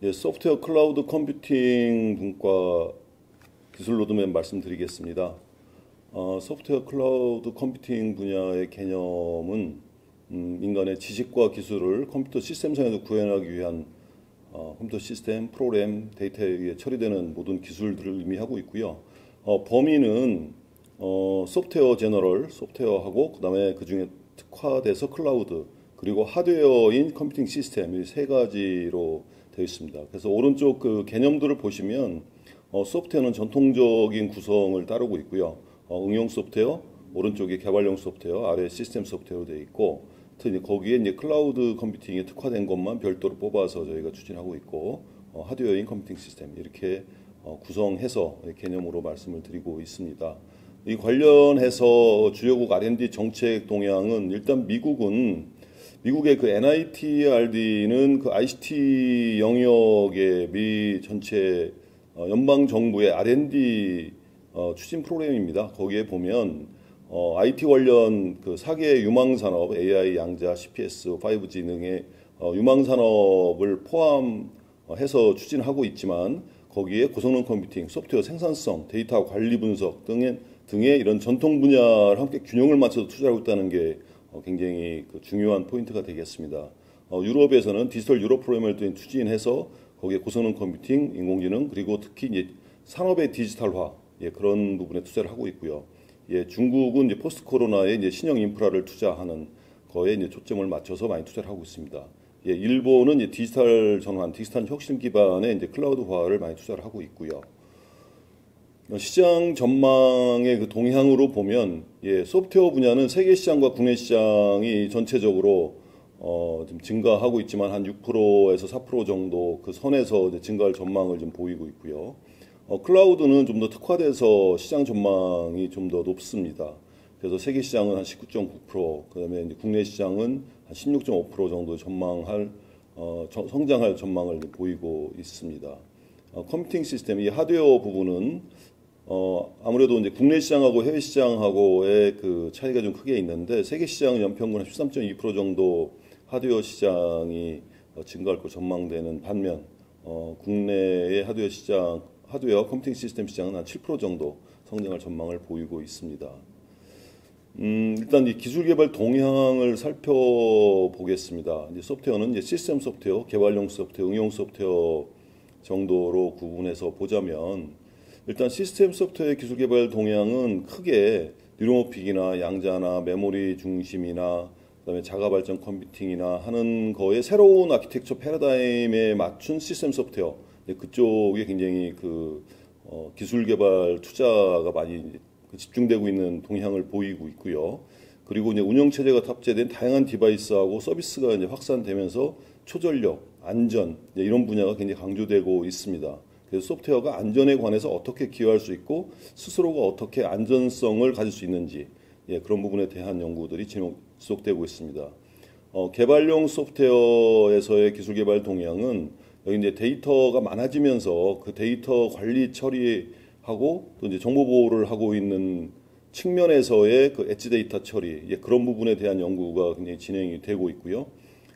예, 소프트웨어 클라우드 컴퓨팅 분과 기술 로드맵 말씀드리겠습니다. 소프트웨어 클라우드 컴퓨팅 분야의 개념은 인간의 지식과 기술을 컴퓨터 시스템상에서 구현하기 위한 컴퓨터 시스템, 프로그램, 데이터에 의해 처리되는 모든 기술들을 의미하고 있고요. 범위는 소프트웨어 제너럴, 소프트웨어하고 그 다음에 그 중에 특화돼서 클라우드, 그리고 하드웨어인 컴퓨팅 시스템 이 세 가지로 되어 있습니다. 그래서 오른쪽 그 개념들을 보시면 소프트웨어는 전통적인 구성을 따르고 있고요. 응용 소프트웨어, 오른쪽에 개발용 소프트웨어, 아래 시스템 소프트웨어로 되어 있고, 거기에 이제 클라우드 컴퓨팅에 특화된 것만 별도로 뽑아서 저희가 추진하고 있고, 하드웨어인 컴퓨팅 시스템 이렇게 구성해서 개념으로 말씀을 드리고 있습니다. 이 관련해서 주요국 R&D 정책 동향은 일단 미국의 그 NITRD는 그 ICT 영역의 미 전체 연방 정부의 R&D 추진 프로그램입니다. 거기에 보면 IT 관련 그 4개 유망 산업, AI, 양자, CPS, 5G 등의 유망 산업을 포함해서 추진하고 있지만 거기에 고성능 컴퓨팅, 소프트웨어 생산성, 데이터 관리 분석 등의 이런 전통 분야를 함께 균형을 맞춰서 투자하고 있다는 게 굉장히 그 중요한 포인트가 되겠습니다. 유럽에서는 디지털 유럽 프로그램을 추진해서 거기에 고성능 컴퓨팅, 인공지능 그리고 특히 이제 산업의 디지털화 그런 부분에 투자를 하고 있고요. 중국은 이제 포스트 코로나에 이제 신형 인프라를 투자하는 거에 이제 초점을 맞춰서 많이 투자를 하고 있습니다. 일본은 이제 디지털 전환, 디지털 혁신 기반의 이제 클라우드화를 많이 투자를 하고 있고요. 시장 전망의 그 동향으로 보면 소프트웨어 분야는 세계 시장과 국내 시장이 전체적으로 좀 증가하고 있지만 한 6%에서 4% 정도 그 선에서 이제 증가할 전망을 좀 보이고 있고요. 클라우드는 좀 더 특화돼서 시장 전망이 좀 더 높습니다. 그래서 세계 시장은 한 19.9%, 그다음에 이제 국내 시장은 한 16.5% 정도 성장할 전망을 보이고 있습니다. 컴퓨팅 시스템, 이 하드웨어 부분은 아무래도 이제 국내 시장하고 해외 시장하고의 그 차이가 좀 크게 있는데 세계 시장은 연평균 한 13.2% 정도 하드웨어 시장이 증가할 거 전망되는 반면 국내의 하드웨어 컴퓨팅 시스템 시장은 한 7% 정도 성장할 전망을 보이고 있습니다. 일단 이 기술 개발 동향을 살펴보겠습니다. 이제 소프트웨어는 이제 시스템 소프트웨어, 개발용 소프트웨어, 응용 소프트웨어 정도로 구분해서 보자면 일단 시스템 소프트웨어 기술 개발 동향은 크게 뉴로모픽이나 양자나 메모리 중심이나 그다음에 자가 발전 컴퓨팅이나 하는 거에 새로운 아키텍처 패러다임에 맞춘 시스템 소프트웨어 그쪽에 굉장히 그 기술 개발 투자가 많이 집중되고 있는 동향을 보이고 있고요. 그리고 이제 운영 체제가 탑재된 다양한 디바이스하고 서비스가 이제 확산되면서 초전력, 안전 이런 분야가 굉장히 강조되고 있습니다. 그래서 소프트웨어가 안전에 관해서 어떻게 기여할 수 있고 스스로가 어떻게 안전성을 가질 수 있는지 그런 부분에 대한 연구들이 지속되고 있습니다. 개발용 소프트웨어에서의 기술 개발 동향은 여기 이제 데이터가 많아지면서 그 데이터 관리 처리하고 또 이제 정보 보호를 하고 있는 측면에서의 그 엣지 데이터 처리 그런 부분에 대한 연구가 굉장히 진행이 되고 있고요.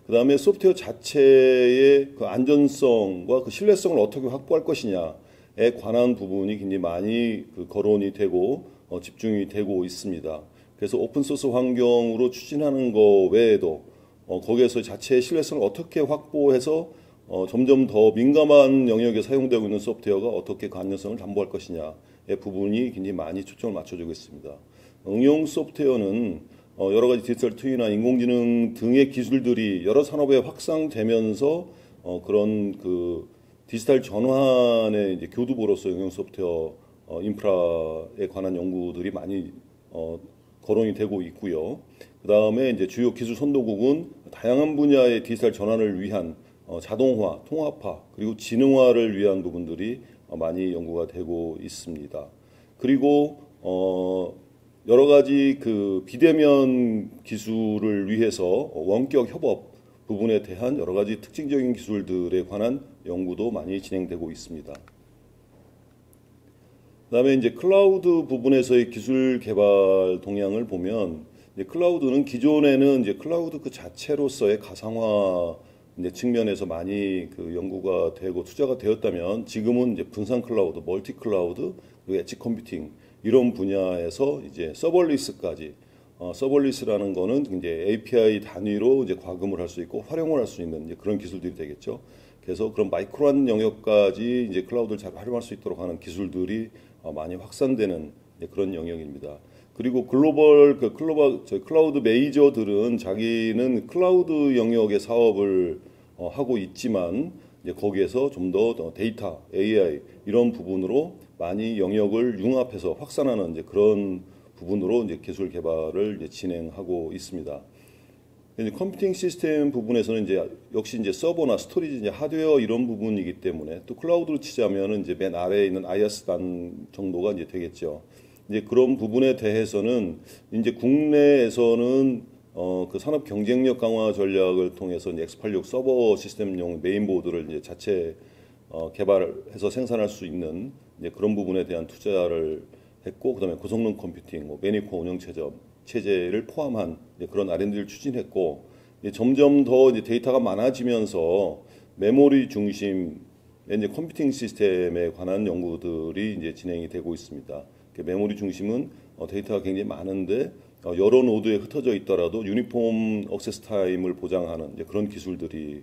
그 다음에 소프트웨어 자체의 그 안전성과 그 신뢰성을 어떻게 확보할 것이냐에 관한 부분이 굉장히 많이 그 거론이 되고 집중이 되고 있습니다. 그래서 오픈소스 환경으로 추진하는 거 외에도 거기에서 자체의 신뢰성을 어떻게 확보해서 점점 더 민감한 영역에 사용되고 있는 소프트웨어가 어떻게 그 안전성을 담보할 것이냐의 부분이 굉장히 많이 초점을 맞춰주고 있습니다. 응용 소프트웨어는 여러 가지 디지털 트윈이나 인공지능 등의 기술들이 여러 산업에 확산되면서 그런 그 디지털 전환의 이제 교두보로서 응용 소프트웨어 인프라에 관한 연구들이 많이 거론이 되고 있고요. 그 다음에 이제 주요 기술 선도국은 다양한 분야의 디지털 전환을 위한 자동화, 통합화, 그리고 지능화를 위한 부분들이 많이 연구가 되고 있습니다. 그리고 여러 가지 그 비대면 기술을 위해서 원격 협업 부분에 대한 여러 가지 특징적인 기술들에 관한 연구도 많이 진행되고 있습니다. 그다음에 이제 클라우드 부분에서의 기술 개발 동향을 보면 클라우드는 기존에는 이제 클라우드 그 자체로서의 가상화 이제 측면에서 많이 그 연구가 되고 투자가 되었다면 지금은 이제 분산 클라우드, 멀티 클라우드, 그리고 엣지 컴퓨팅 이런 분야에서 이제 서벌리스까지 서벌리스라는 거는 이제 API 단위로 이제 과금을 할 수 있고 활용을 할 수 있는 이제 그런 기술들이 되겠죠. 그래서 그런 마이크로한 영역까지 이제 클라우드를 잘 활용할 수 있도록 하는 기술들이 많이 확산되는 그런 영역입니다. 그리고 저희 클라우드 메이저들은 자기는 클라우드 영역의 사업을 하고 있지만 이제 거기에서 좀 더 데이터, AI 이런 부분으로 많이 영역을 융합해서 확산하는 이제 그런 부분으로 이제 기술 개발을 이제 진행하고 있습니다. 이제 컴퓨팅 시스템 부분에서는 이제 역시 이제 서버나 스토리지, 이제 하드웨어 이런 부분이기 때문에 또 클라우드로 치자면은 이제 맨 아래에 있는 IaaS 단 정도가 이제 되겠죠. 이제 그런 부분에 대해서는 이제 국내에서는 그 산업 경쟁력 강화 전략을 통해서 이제 X86 서버 시스템용 메인보드를 이제 자체 개발해서 생산할 수 있는 이제 그런 부분에 대한 투자를 했고, 그다음에 고성능 컴퓨팅, 매니코 운영 체제를 포함한 이제 그런 R&D를 추진했고, 이제 점점 더 이제 데이터가 많아지면서 메모리 중심 이제 컴퓨팅 시스템에 관한 연구들이 이제 진행이 되고 있습니다. 메모리 중심은 데이터가 굉장히 많은데 여러 노드에 흩어져 있더라도 유니폼 액세스 타임을 보장하는 이제 그런 기술들이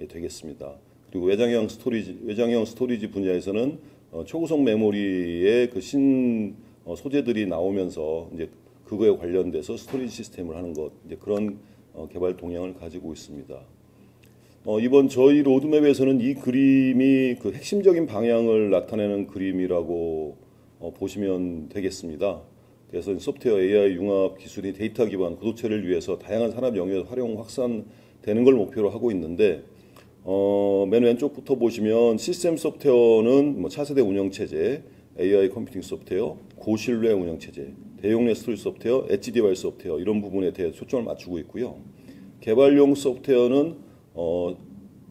되겠습니다. 그리고 외장형 스토리지 분야에서는 초고속 메모리의 그 소재들이 나오면서 이제 그거에 관련돼서 스토리지 시스템을 하는 것, 이제 그런 개발 동향을 가지고 있습니다. 이번 저희 로드맵에서는 이 그림이 그 핵심적인 방향을 나타내는 그림이라고 보시면 되겠습니다. 그래서 소프트웨어 AI 융합 기술이 데이터 기반 구도체를 위해서 다양한 산업 영역에서 활용 확산되는 걸 목표로 하고 있는데, 맨 왼쪽부터 보시면 시스템 소프트웨어는 뭐 차세대 운영 체제, AI 컴퓨팅 소프트웨어, 고신뢰 운영 체제, 대용량 스토리지 소프트웨어, 엣지 디바이스 소프트웨어 이런 부분에 대해 초점을 맞추고 있고요. 개발용 소프트웨어는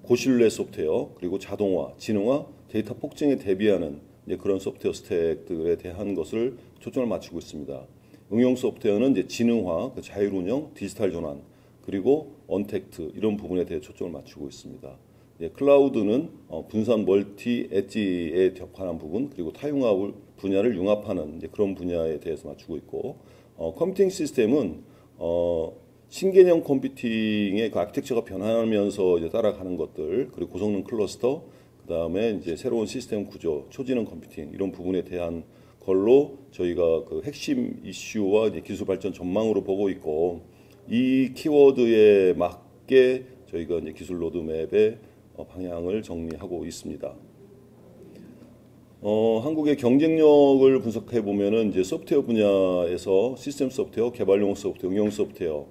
고신뢰 소프트웨어, 그리고 자동화, 지능화, 데이터 폭증에 대비하는 이제 그런 소프트웨어 스택들에 대한 것을 초점을 맞추고 있습니다. 응용 소프트웨어는 이제 지능화, 자율 운영, 디지털 전환, 그리고 언택트 이런 부분에 대해 초점을 맞추고 있습니다. 클라우드는 분산 멀티 엣지에 관한 부분, 그리고 타융합 분야를 융합하는 이제 그런 분야에 대해서 맞추고 있고, 컴퓨팅 시스템은 신개념 컴퓨팅의 그 아키텍처가 변하면서 이제 따라가는 것들, 그리고 고성능 클러스터, 그 다음에 이제 새로운 시스템 구조, 초지능 컴퓨팅 이런 부분에 대한 걸로 저희가 그 핵심 이슈와 이제 기술 발전 전망으로 보고 있고, 이 키워드에 맞게 저희가 이제 기술 로드맵의 방향을 정리하고 있습니다. 한국의 경쟁력을 분석해 보면은 이제 소프트웨어 분야에서 시스템 소프트웨어, 개발용 소프트웨어, 응용 소프트웨어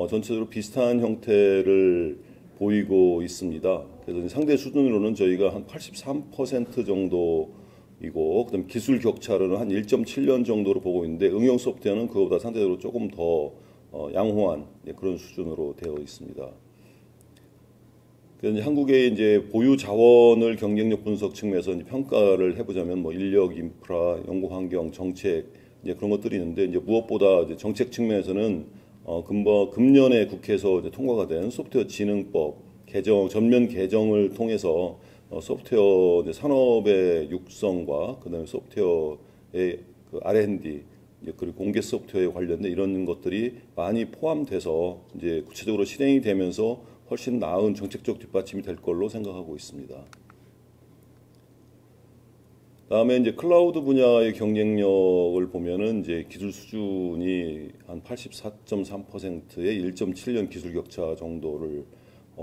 전체적으로 비슷한 형태를 보이고 있습니다. 그래서 상대 수준으로는 저희가 한 83% 정도이고, 그다음에 기술 격차로는 한 1.7년 정도로 보고 있는데, 응용 소프트웨어는 그거보다 상대적으로 조금 더 양호한 그런 수준으로 되어 있습니다. 그래서 한국의 이제 보유 자원을 경쟁력 분석 측면에서 이제 평가를 해보자면 뭐 인력, 인프라, 연구 환경, 정책 이제 그런 것들이 있는데, 이제 무엇보다 이제 정책 측면에서는 금년에 국회에서 이제 통과가 된 소프트웨어 진흥법 전면 개정을 통해서 소프트웨어 이제 산업의 육성과 그다음에 소프트웨어의 그 R&D 그리고 공개 소프트웨어에 관련된 이런 것들이 많이 포함돼서 이제 구체적으로 실행이 되면서 훨씬 나은 정책적 뒷받침이 될 걸로 생각하고 있습니다. 다음에 이제 클라우드 분야의 경쟁력을 보면은 이제 기술 수준이 한 84.3%의 1.7년 기술 격차 정도를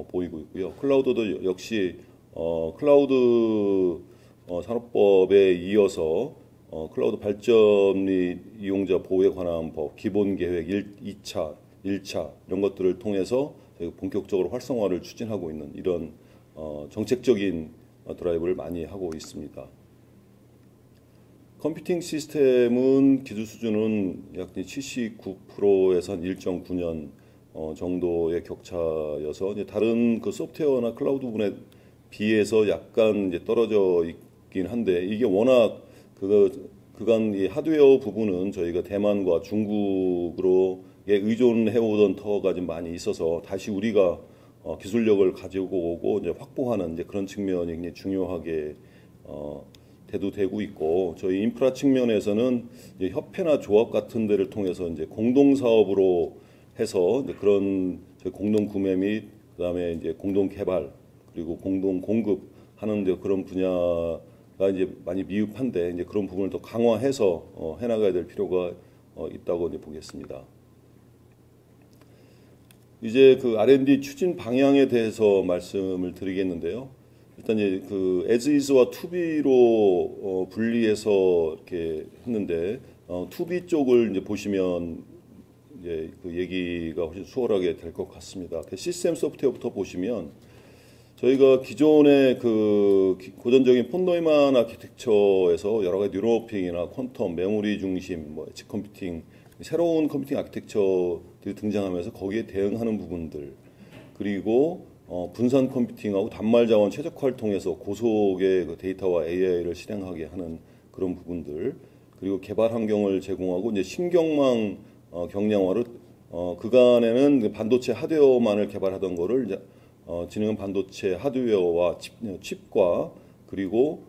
보이고 있고요. 클라우드도 역시 클라우드 산업법에 이어서 클라우드 발전 및 이용자 보호에 관한 법, 기본 계획 2차, 1차 이런 것들을 통해서 본격적으로 활성화를 추진하고 있는 이런 정책적인 드라이브를 많이 하고 있습니다. 컴퓨팅 시스템은 기술 수준은 약 79%에서 한 1.9년 정도의 격차여서 이제 다른 그 소프트웨어나 클라우드 부분에 비해서 약간 이제 떨어져 있긴 한데, 이게 워낙 그간 이 하드웨어 부분은 저희가 대만과 중국으로 의존해오던 터가 좀 많이 있어서 다시 우리가 기술력을 가지고 오고 이제 확보하는 이제 그런 측면이 굉장히 중요하게 대두되고 있고, 저희 인프라 측면에서는 이제 협회나 조합 같은 데를 통해서 이제 공동 사업으로 해서 이제 그런 공동 구매 및 그다음에 이제 공동 개발 그리고 공동 공급하는 이제 그런 분야가 이제 많이 미흡한데, 이제 그런 부분을 더 강화해서 해나가야 될 필요가 있다고 이제 보겠습니다. 이제 그 R&D 추진 방향에 대해서 말씀을 드리겠는데요. 일단 이제 그 as is와 to be로 분리해서 이렇게 했는데, to be 쪽을 이제 보시면 이제 그 얘기가 훨씬 수월하게 될 것 같습니다. 그 시스템 소프트웨어부터 보시면, 저희가 기존의 그 고전적인 폰 노이만 아키텍처에서 여러 가지 뉴로핑이나 퀀텀, 메모리 중심, 뭐 엣지 컴퓨팅, 새로운 컴퓨팅 아키텍처들이 등장하면서 거기에 대응하는 부분들, 그리고 분산 컴퓨팅하고 단말 자원 최적화를 통해서 고속의 그 데이터와 AI를 실행하게 하는 그런 부분들, 그리고 개발 환경을 제공하고 이제 신경망 경량화를 그간에는 반도체 하드웨어만을 개발하던 거를 이제 지능은 반도체 하드웨어와 칩과 그리고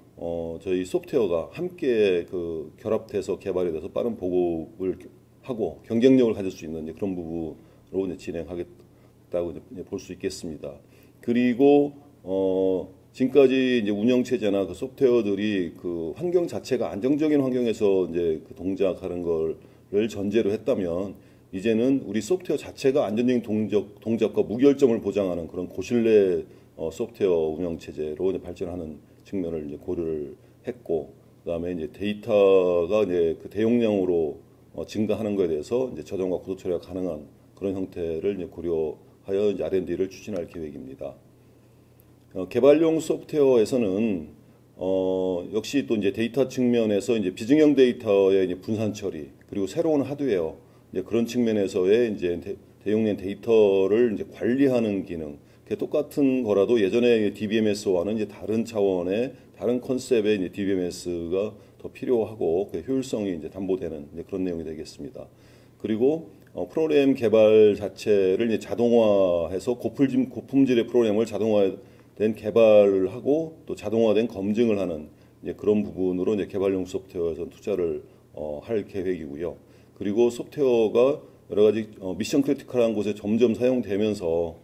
저희 소프트웨어가 함께 그 결합돼서 개발이 돼서 빠른 보급을 하고 경쟁력을 가질 수 있는 이제 그런 부분으로 이제 진행하겠다고 볼 수 있겠습니다. 그리고 지금까지 이제 운영 체제나 그 소프트웨어들이 그 환경 자체가 안정적인 환경에서 이제 그 동작하는 거를 전제로 했다면, 이제는 우리 소프트웨어 자체가 안전적인 동작과 무결점을 보장하는 그런 고신뢰 소프트웨어 운영 체제로 이제 발전하는 측면을 이제 고려를 했고, 그다음에 이제 데이터가 이제 그 대용량으로 증가하는 것에 대해서 이제 저장과 고도 처리가 가능한 그런 형태를 이제 고려하여 이제 R&D를 추진할 계획입니다. 개발용 소프트웨어에서는 역시 또 이제 데이터 측면에서 이제 비증형 데이터의 이제 분산 처리, 그리고 새로운 하드웨어, 이제 그런 측면에서의 이제 대용량 데이터를 이제 관리하는 기능, 그게 똑같은 거라도 예전에 DBMS와는 이제 다른 차원의 다른 컨셉의 이제 DBMS가 더 필요하고 그 효율성이 이제 담보되는 이제 그런 내용이 되겠습니다. 그리고 프로그램 개발 자체를 이제 자동화해서 고품질의 프로그램을 자동화된 개발을 하고 또 자동화된 검증을 하는 이제 그런 부분으로 이제 개발용 소프트웨어에서 투자를 할 계획이고요. 그리고 소프트웨어가 여러 가지 미션 크리티컬한 곳에 점점 사용되면서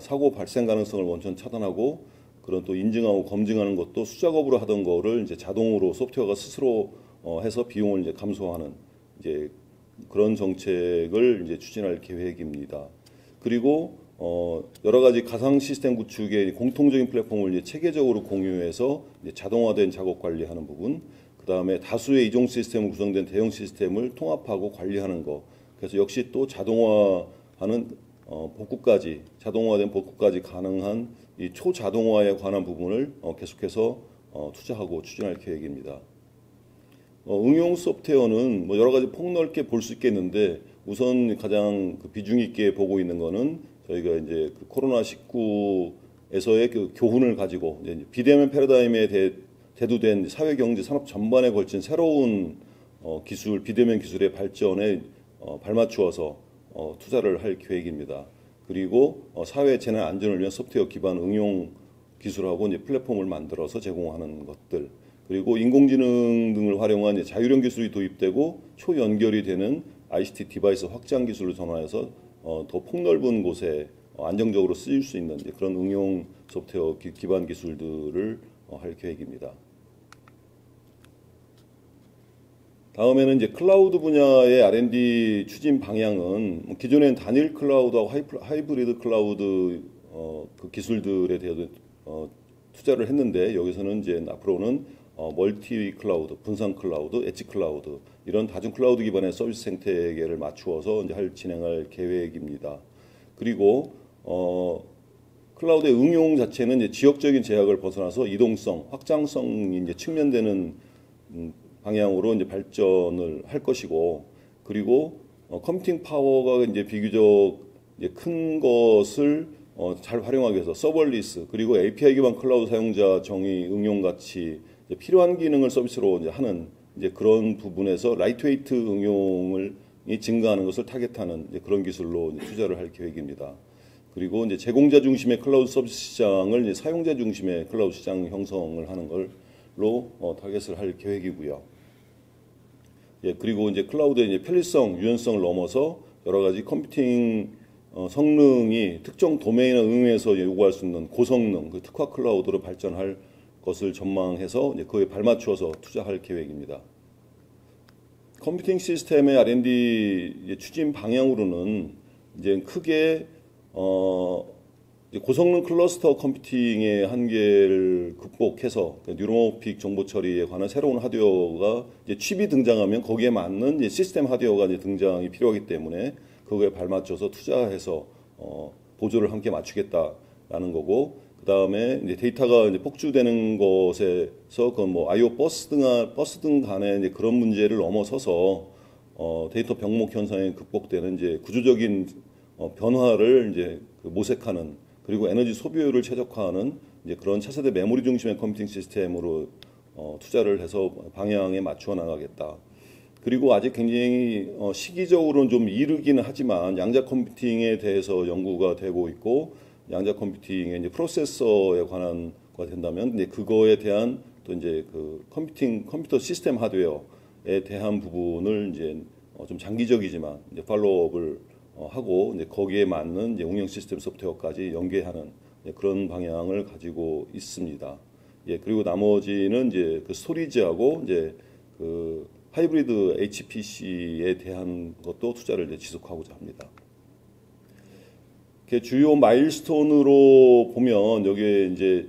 사고 발생 가능성을 원천 차단하고 그런 또 인증하고 검증하는 것도 수작업으로 하던 거를 이제 자동으로 소프트웨어가 스스로 해서 비용을 이제 감소하는 이제 그런 정책을 이제 추진할 계획입니다. 그리고 여러 가지 가상 시스템 구축의 공통적인 플랫폼을 이제 체계적으로 공유해서 이제 자동화된 작업 관리하는 부분, 그 다음에 다수의 이종 시스템으로 구성된 대형 시스템을 통합하고 관리하는 거. 그래서 역시 또 자동화하는 복구까지, 자동화된 복구까지 가능한 이 초자동화에 관한 부분을 계속해서 투자하고 추진할 계획입니다. 응용 소프트웨어는 뭐 여러 가지 폭넓게 볼 수 있겠는데, 우선 가장 그 비중 있게 보고 있는 거는 저희가 이제 그 코로나19에서의 그 교훈을 가지고 이제 비대면 패러다임에 대두된 사회, 경제, 산업 전반에 걸친 새로운 기술, 비대면 기술의 발전에 발맞추어서 투자를 할 계획입니다. 그리고 사회 재난 안전을 위한 소프트웨어 기반 응용 기술하고 이제 플랫폼을 만들어서 제공하는 것들, 그리고 인공지능 등을 활용한 이제 자율형 기술이 도입되고 초연결이 되는 ICT 디바이스 확장 기술을 전환해서 더 폭넓은 곳에 안정적으로 쓰일 수 있는 이제 그런 응용 소프트웨어 기반 기술들을 할 계획입니다. 다음에는 이제 클라우드 분야의 R&D 추진 방향은 기존엔 단일 클라우드하고 하이브리드 클라우드 그 기술들에 대해서 투자를 했는데, 여기서는 이제 앞으로는 멀티 클라우드, 분산 클라우드, 엣지 클라우드 이런 다중 클라우드 기반의 서비스 생태계를 맞추어서 이제 진행할 계획입니다. 그리고 클라우드의 응용 자체는 이제 지역적인 제약을 벗어나서 이동성, 확장성이 이제 측면되는 방향으로 이제 발전을 할 것이고, 그리고 컴퓨팅 파워가 이제 비교적 이제 큰 것을 잘 활용하기 위해서 서버리스, 그리고 API 기반 클라우드 사용자 정의 응용 같이 필요한 기능을 서비스로 이제 하는 이제 그런 부분에서 라이트웨이트 응용을 증가하는 것을 타겟하는 이제 그런 기술로 이제 투자를 할 계획입니다. 그리고 이제 제공자 중심의 클라우드 서비스 시장을 이제 사용자 중심의 클라우드 시장 형성을 하는 걸로 타겟을 할 계획이고요. 예, 그리고 이제 클라우드의 이제 편리성, 유연성을 넘어서 여러 가지 컴퓨팅 성능이 특정 도메인을 응용해서 요구할 수 있는 고성능, 그 특화 클라우드로 발전할 것을 전망해서 이제 그에 발맞추어서 투자할 계획입니다. 컴퓨팅 시스템의 R&D 추진 방향으로는 이제 크게 이제 고성능 클러스터 컴퓨팅의 한계를 극복해서 뉴로모픽 정보 처리에 관한 새로운 하드웨어가 이제 칩이 등장하면 거기에 맞는 이제 시스템 하드웨어가 이제 등장이 필요하기 때문에 그거에 발맞춰서 투자해서 보조를 함께 맞추겠다라는 거고, 그 다음에 이제 데이터가 이제 폭주되는 것에서 그 뭐 I/O 버스 등 간의 이제 그런 문제를 넘어서서 데이터 병목 현상이 극복되는 이제 구조적인 변화를 이제 모색하는, 그리고 에너지 소비율을 최적화하는 이제 그런 차세대 메모리 중심의 컴퓨팅 시스템으로 투자를 해서 방향에 맞추어 나가겠다. 그리고 아직 굉장히 시기적으로는 좀 이르기는 하지만 양자 컴퓨팅에 대해서 연구가 되고 있고, 양자 컴퓨팅의 이제 프로세서에 관한 거가 된다면 이제 그거에 대한 또 이제 그 컴퓨터 시스템 하드웨어에 대한 부분을 이제 좀 장기적이지만 이제 팔로우업을 하고 이제 거기에 맞는 이제 운영 시스템 소프트웨어까지 연계하는 그런 방향을 가지고 있습니다. 예, 그리고 나머지는 이제 그 스토리지하고 이제 그 하이브리드 HPC에 대한 것도 투자를 이제 지속하고자 합니다. 주요 마일스톤으로 보면 여기에 이제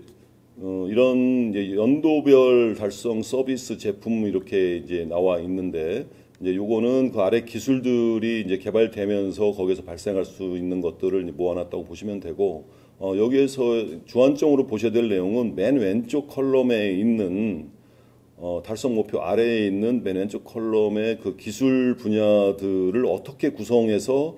이런 이제 연도별 달성 서비스 제품 이렇게 이제 나와 있는데, 이제 요거는 그 아래 기술들이 이제 개발되면서 거기서 발생할 수 있는 것들을 모아놨다고 보시면 되고, 여기에서 주안점으로 보셔야 될 내용은 맨 왼쪽 컬럼에 있는 달성 목표 아래에 있는 맨 왼쪽 컬럼의 그 기술 분야들을 어떻게 구성해서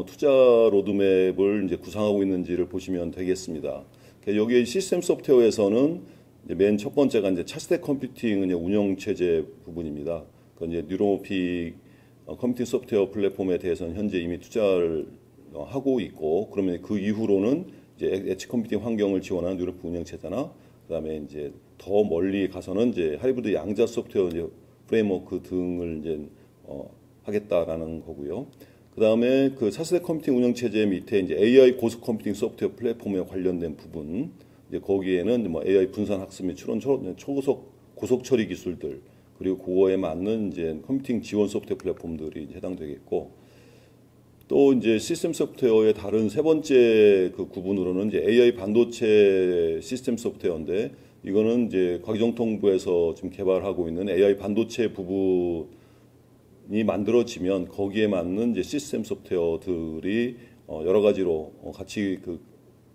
투자 로드맵을 이제 구상하고 있는지를 보시면 되겠습니다. 여기 시스템 소프트웨어에서는 맨 첫 번째가 이제 차세대 컴퓨팅 운영 체제 부분입니다. 그 이제 뉴로모픽 컴퓨팅 소프트웨어 플랫폼에 대해서는 현재 이미 투자를 하고 있고, 그러면 그 이후로는 이제 엣지 컴퓨팅 환경을 지원하는 뉴로모픽 운영 체제나, 그다음에 이제 더 멀리 가서는 이제 하이브리드 양자 소프트웨어 이제 프레임워크 등을 이제 하겠다라는 거고요. 그 다음에 그 차세대 컴퓨팅 운영 체제 밑에 이제 AI 고속 컴퓨팅 소프트웨어 플랫폼에 관련된 부분, 이제 거기에는 뭐 AI 분산 학습 및 추론 초고속 고속 처리 기술들, 그리고 그거에 맞는 이제 컴퓨팅 지원 소프트웨어 플랫폼들이 이제 해당되겠고, 또 이제 시스템 소프트웨어의 다른 세 번째 그 구분으로는 이제 AI 반도체 시스템 소프트웨어인데, 이거는 이제 과기정통부에서 지금 개발하고 있는 AI 반도체 부분이 만들어지면 거기에 맞는 이제 시스템 소프트웨어들이 여러 가지로 같이 그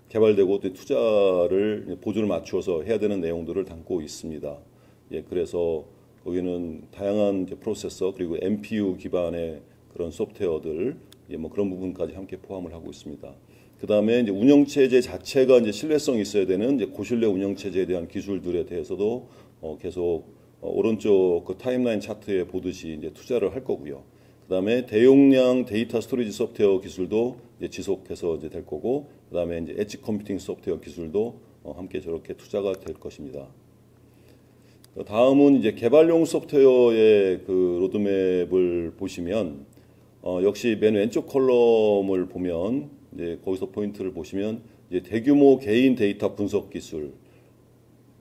개발되고 투자를 보조를 맞추어서 해야 되는 내용들을 담고 있습니다. 예, 그래서 거기는 다양한 이제 프로세서 그리고 MPU 기반의 그런 소프트웨어들, 예, 뭐 그런 부분까지 함께 포함을 하고 있습니다. 그 다음에 이제 운영체제 자체가 이제 신뢰성이 있어야 되는 이제 고신뢰 운영체제에 대한 기술들에 대해서도 계속 오른쪽 그 타임라인 차트에 보듯이 이제 투자를 할 거고요. 그 다음에 대용량 데이터 스토리지 소프트웨어 기술도 이제 지속해서 이제 될 거고, 그 다음에 이제 엣지 컴퓨팅 소프트웨어 기술도 함께 저렇게 투자가 될 것입니다. 다음은 이제 개발용 소프트웨어의 그 로드맵을 보시면, 역시 맨 왼쪽 컬럼을 보면 이제 거기서 포인트를 보시면 이제 대규모 개인 데이터 분석 기술의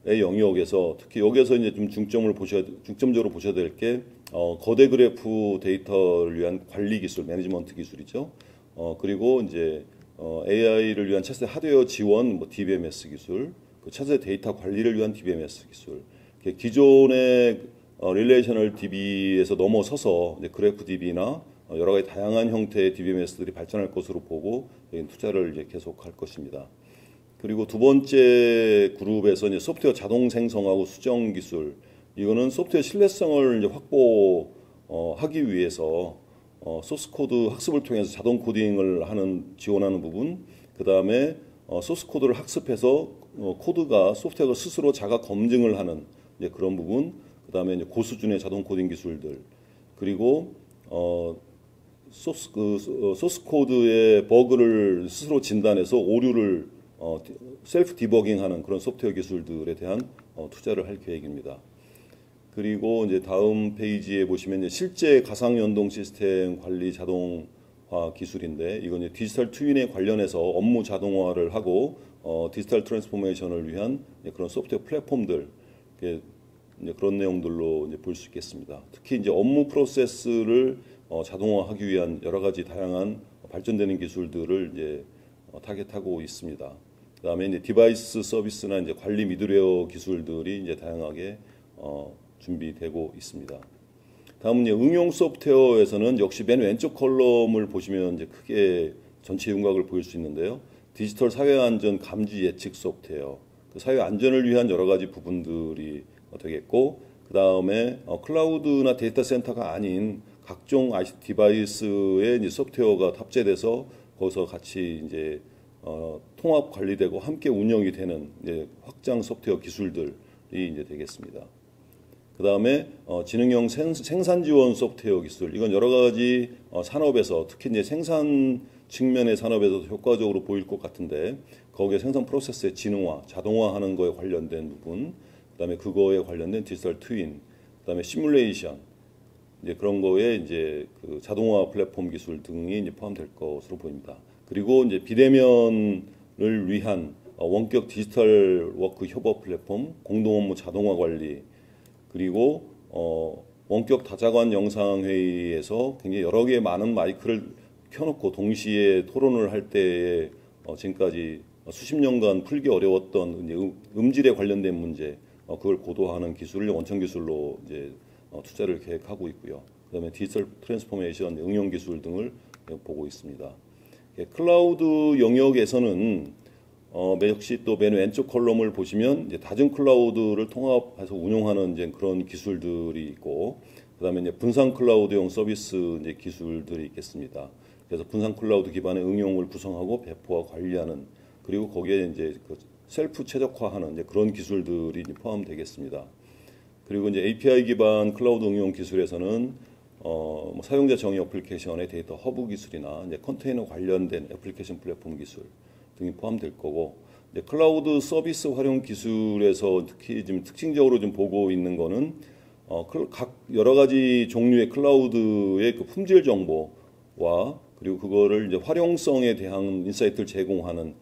영역에서 특히 여기에서 이제 좀 중점적으로 보셔야 될 게 거대 그래프 데이터를 위한 관리 기술, 매니지먼트 기술이죠. 그리고 이제 AI를 위한 차세대 하드웨어 지원, 뭐 DBMS 기술, 그 차세대 데이터 관리를 위한 DBMS 기술. 기존의 릴레이셔널 DB에서 넘어서서 이제 그래프 DB나 여러 가지 다양한 형태의 DBMS들이 발전할 것으로 보고 투자를 이제 계속할 것입니다. 그리고 두 번째 그룹에서 이제 소프트웨어 자동 생성하고 수정 기술, 이거는 소프트웨어 신뢰성을 이제 확보하기 위해서 소스 코드 학습을 통해서 자동 코딩을 지원하는 부분, 그 다음에 소스 코드를 학습해서 코드가 소프트웨어가 스스로 자가 검증을 하는 이제 그런 부분, 그 다음에 이제 고수준의 자동 코딩 기술들, 그리고 소스 코드의 버그를 스스로 진단해서 오류를 셀프 디버깅하는 그런 소프트웨어 기술들에 대한 투자를 할 계획입니다. 그리고 이제 다음 페이지에 보시면 이제 실제 가상 연동 시스템 관리 자동화 기술인데 이건 이제 디지털 트윈에 관련해서 업무 자동화를 하고 디지털 트랜스포메이션을 위한 그런 소프트웨어 플랫폼들 이제 그런 내용들로 이제 볼 수 있겠습니다. 특히 이제 업무 프로세스를 자동화하기 위한 여러 가지 다양한 발전되는 기술들을 이제 타겟하고 있습니다. 그다음에 이제 디바이스 서비스나 이제 관리 미드웨어 기술들이 이제 다양하게 준비되고 있습니다. 다음은 이제 응용 소프트웨어에서는 역시 맨 왼쪽 컬럼을 보시면 이제 크게 전체 윤곽을 보일 수 있는데요. 디지털 사회 안전 감지 예측 소프트웨어, 그 사회 안전을 위한 여러 가지 부분들이 되겠고, 그 다음에 클라우드나 데이터 센터가 아닌 각종 ICT 디바이스에 이제 소프트웨어가 탑재돼서 거기서 같이 이제 통합 관리되고 함께 운영이 되는 이제 확장 소프트웨어 기술들이 이제 되겠습니다. 그 다음에 지능형 생산 지원 소프트웨어 기술, 이건 여러 가지 산업에서 특히 이제 생산 측면의 산업에서도 효과적으로 보일 것 같은데 거기에 생산 프로세스의 지능화, 자동화하는 거에 관련된 부분, 그다음에 그거에 관련된 디지털 트윈, 그다음에 시뮬레이션, 이제 그런 거에 이제 그 자동화 플랫폼 기술 등이 이제 포함될 것으로 보입니다. 그리고 이제 비대면을 위한 원격 디지털 워크 협업 플랫폼, 공동 업무 자동화 관리, 그리고 원격 다자관 영상 회의에서 굉장히 여러 개의 많은 마이크를 켜놓고 동시에 토론을 할 때에 지금까지 수십 년간 풀기 어려웠던 이제 음질에 관련된 문제, 그걸 고도화하는 기술을 원천 기술로 이제 투자를 계획하고 있고요. 그다음에 디지털 트랜스포메이션 응용 기술 등을 보고 있습니다. 클라우드 영역에서는 역시 또 맨 왼쪽 컬럼을 보시면 이제 다중 클라우드를 통합해서 운용하는 이제 그런 기술들이 있고, 그다음에 이제 분산 클라우드용 서비스 이제 기술들이 있겠습니다. 그래서 분산 클라우드 기반의 응용을 구성하고 배포와 관리하는, 그리고 거기에 이제 그 셀프 최적화하는 이제 그런 기술들이 이제 포함되겠습니다. 그리고 이제 API 기반 클라우드 응용 기술에서는 뭐 사용자 정의 어플리케이션의 데이터 허브 기술이나 이제 컨테이너 관련된 애플리케이션 플랫폼 기술 등이 포함될 거고, 이제 클라우드 서비스 활용 기술에서 특히 지금 특징적으로 좀 보고 있는 거는 각 여러 가지 종류의 클라우드의 그 품질 정보와 그리고 그거를 이제 활용성에 대한 인사이트를 제공하는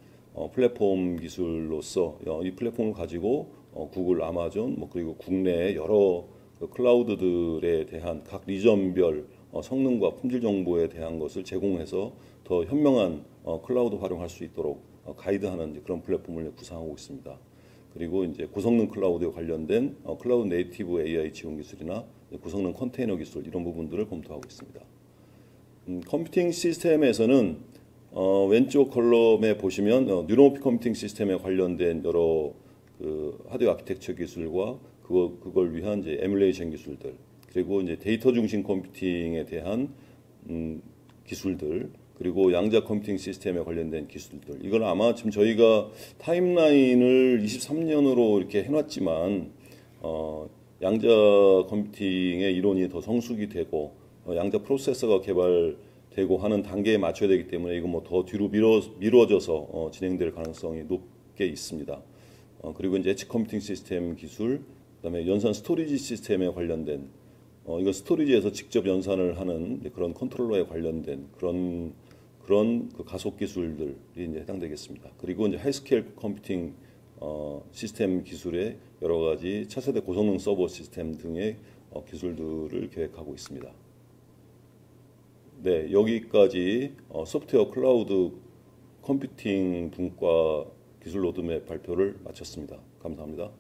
플랫폼 기술로서 이 플랫폼을 가지고 구글, 아마존, 뭐 그리고 국내 여러 그 클라우드들에 대한 각 리전별 성능과 품질 정보에 대한 것을 제공해서 더 현명한 클라우드 활용할 수 있도록 가이드하는 그런 플랫폼을 구상하고 있습니다. 그리고 이제 고성능 클라우드에 관련된 클라우드 네이티브 AI 지원 기술이나 고성능 컨테이너 기술 이런 부분들을 검토하고 있습니다. 컴퓨팅 시스템에서는 왼쪽 컬럼에 보시면 뉴로모픽 컴퓨팅 시스템에 관련된 여러 그 하드웨어 아키텍처 기술과 그걸 위한 이제 에뮬레이션 기술들, 그리고 이제 데이터 중심 컴퓨팅에 대한 기술들, 그리고 양자 컴퓨팅 시스템에 관련된 기술들. 이걸 아마 지금 저희가 타임라인을 23년으로 이렇게 해놨지만 양자 컴퓨팅의 이론이 더 성숙이 되고 양자 프로세서가 개발되고 하는 단계에 맞춰야 되기 때문에 이거 뭐 더 뒤로 미뤄져서 진행될 가능성이 높게 있습니다. 그리고 이제 엣지 컴퓨팅 시스템 기술, 그다음에 연산 스토리지 시스템에 관련된 이거 스토리지에서 직접 연산을 하는 그런 컨트롤러에 관련된 그런 그 가속 기술들이 이제 해당되겠습니다. 그리고 이제 하이스케일 컴퓨팅 시스템 기술의 여러 가지 차세대 고성능 서버 시스템 등의 기술들을 계획하고 있습니다. 네, 여기까지 소프트웨어 클라우드 컴퓨팅 분과 기술 로드맵 발표를 마쳤습니다. 감사합니다.